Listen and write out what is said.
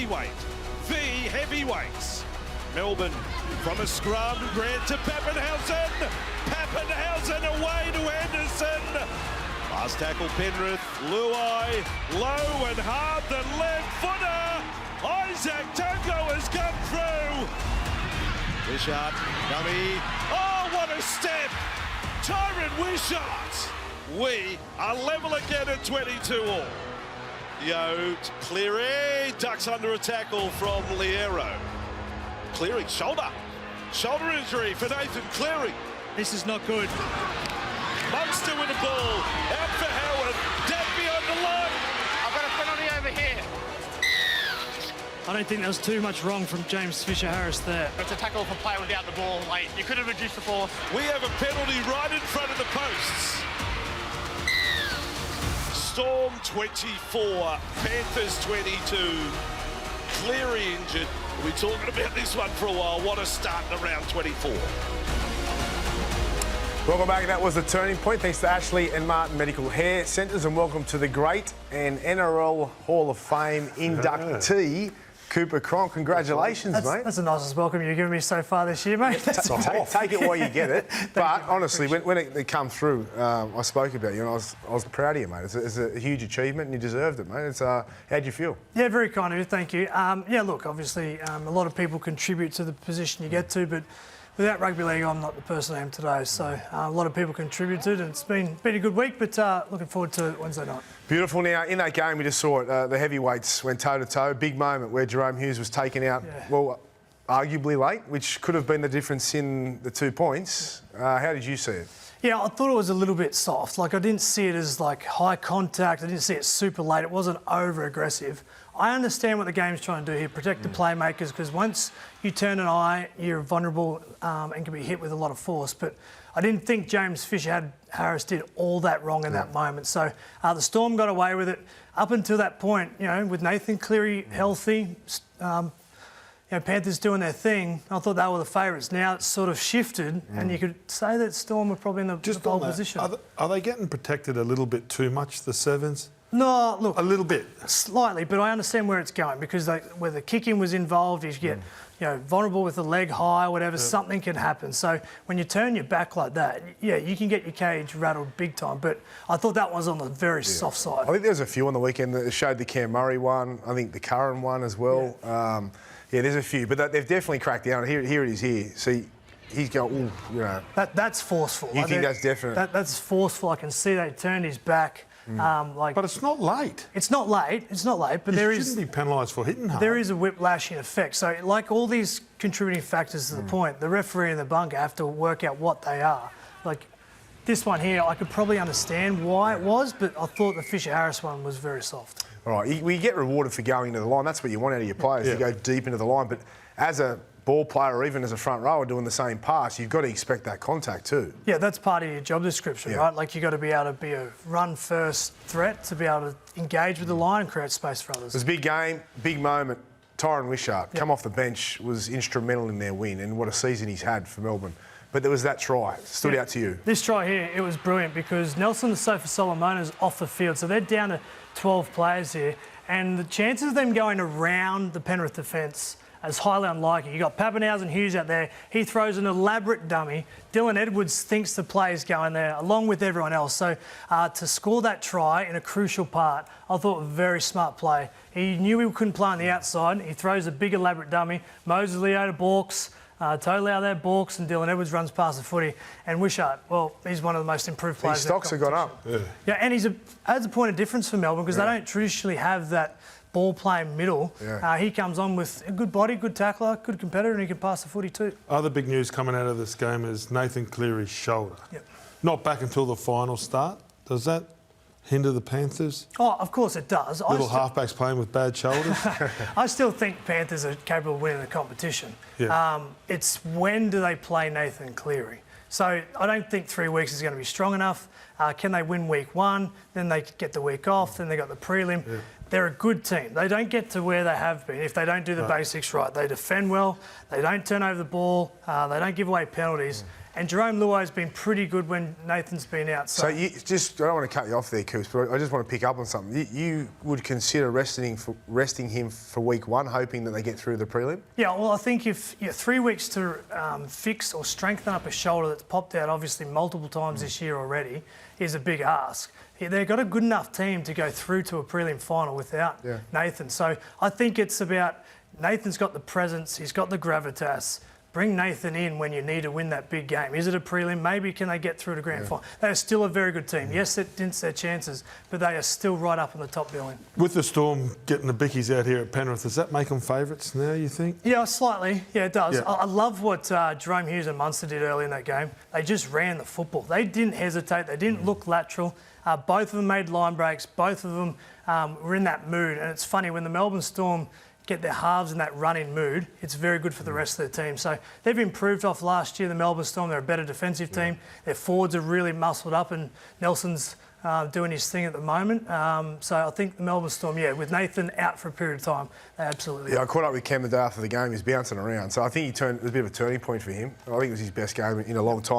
heavyweight. The heavyweights. Melbourne from a scrum, Grant to Pappenhausen. Pappenhausen away to Anderson. Last tackle Penrith, Luai, low and hard, the left footer. Isaac Toko has come through. Wishart, dummy. Oh, what a step. Tyron Wishart. We are level again at 22 all. Cleary ducks under a tackle from Liero. Cleary, shoulder injury for Nathan Cleary. This is not good. Munster with the ball, out for Howard, dead beyond the line. I've got a penalty over here. I don't think there was too much wrong from James Fisher-Harris there. It's a tackle for play without the ball. Like, you could have reduced the force. We have a penalty right in front of the posts. Storm 24, Panthers 22. Cleary injured. We'll be talking about this one for a while. What a start in round 24. Welcome back. That was the turning point. Thanks to Ashley and Martin Medical Hair Centres, and welcome to the great and NRL Hall of Fame inductee, Cooper Cronk. Congratulations, mate. That's the nicest welcome you've given me so far this year, mate. Take it while you get it. But honestly, when it come through, I spoke about you, and I was proud of you, mate. It's a huge achievement, and you deserved it, mate. How'd you feel? Yeah, very kind of you. Thank you. Yeah, look, obviously, a lot of people contribute to the position you get to, but without rugby league, I'm not the person I am today. So a lot of people contributed, and it's been a good week, but looking forward to Wednesday night. Beautiful. Now, in that game, we just saw it. The heavyweights went toe-to-toe. Big moment where Jerome Hughes was taken out, well, arguably late, which could have been the difference in the 2 points. How did you see it? Yeah, I thought it was a little bit soft. Like, I didn't see it as, like, high contact. I didn't see it super late. It wasn't over-aggressive. I understand what the game's trying to do here, protect the playmakers, because once you turn an eye, you're vulnerable and can be hit with a lot of force. But I didn't think James Fisher-Harris did all that wrong in that moment. So the Storm got away with it. Up until that point, you know, with Nathan Cleary healthy, Panthers doing their thing, I thought they were the favourites. Now it's sort of shifted, and you could say that Storm are probably in the pole position. Are they getting protected a little bit too much, the Sevens? No, look. A little bit. Slightly, but I understand where it's going, because where the kicking was involved, you get vulnerable with the leg high or whatever, something can happen. So when you turn your back like that, you can get your cage rattled big time. But I thought that was on the very soft side. I think there's a few on the weekend that showed the Cam Murray one, I think the Curran one as well. Yeah, there's a few, but they've definitely cracked down. Here it is here. See, he's going, That's forceful. You think that's definite? That's forceful. I can see they turned his back. But it's not late. It's not late, but you shouldn't be penalised for hitting hard. There is a whiplash in effect. So, like all these contributing factors to the point, the referee and the bunker have to work out what they are. Like this one here, I could probably understand why it was, but I thought the Fisher-Harris one was very soft. All right, you get rewarded for going into the line. That's what you want out of your players, to go deep into the line. But as a ball player or even as a front rower doing the same pass, you've got to expect that contact too. Yeah, that's part of your job description, right? Like, you've got to be able to be a run-first threat to be able to engage with the line and create space for others. It was a big game, big moment. Tyron Wishart, come off the bench, was instrumental in their win, and what a season he's had for Melbourne. But there was that try. Stood out to you. This try here, it was brilliant, because Nelson and Sofa Solomona's off the field, so they're down to 12 players here, and the chances of them going around the Penrith defence is highly unlikely. You've got Pappenhausen Hughes out there. He throws an elaborate dummy. Dylan Edwards thinks the play's going there, along with everyone else. So to score that try in a crucial part, I thought a very smart play. He knew he couldn't play on the outside. He throws a big elaborate dummy. Moses Leo to balks. Totally out there, balks, and Dylan Edwards runs past the footy. And Wishart, well, he's one of the most improved players. His stocks have gone up. Yeah, and adds a point of difference for Melbourne, because they don't traditionally have that ball-playing middle. He comes on with a good body, good tackler, good competitor, and he can pass the footy too. Other big news coming out of this game is Nathan Cleary's shoulder. Not back until the final start. Does that hinder the Panthers? Oh, of course it does. Little halfbacks playing with bad shoulders. I still think Panthers are capable of winning the competition. It's when do they play Nathan Cleary? So I don't think 3 weeks is going to be strong enough. Can they win week 1? Then they get the week off. Then they got the prelim. They're a good team. They don't get to where they have been if they don't do the basics right. They defend well. They don't turn over the ball. They don't give away penalties. And Jerome Luai's been pretty good when Nathan's been out. So you just, I don't want to cut you off there, Coops, but I just want to pick up on something. You would consider resting him for week 1, hoping that they get through the prelim? Yeah, well, I think if 3 weeks to fix or strengthen up a shoulder that's popped out obviously multiple times this year already is a big ask. They've got a good enough team to go through to a prelim final without Nathan. So I think it's about Nathan's got the presence, he's got the gravitas. Bring Nathan in when you need to win that big game. Is it a prelim? Maybe can they get through to grand final? They are still a very good team. Yes, it didn't their chances, but they are still right up on the top billing. With the Storm getting the bickies out here at Penrith, does that make them favourites now, you think? Yeah, slightly. Yeah, it does. Yeah. I love what Jerome Hughes and Munster did early in that game. They just ran the football. They didn't hesitate. They didn't look lateral. Both of them made line breaks. Both of them were in that mood. And it's funny, when the Melbourne Storm get their halves in that running mood, it's very good for the rest of the team. So they've improved off last year, the Melbourne Storm. They're a better defensive team. Their forwards are really muscled up, and Nelson's doing his thing at the moment. So I think the Melbourne Storm, with Nathan out for a period of time, they absolutely I caught up with Cam the day after the game. He was bouncing around. So I think it was a bit of a turning point for him. I think it was his best game in a long time.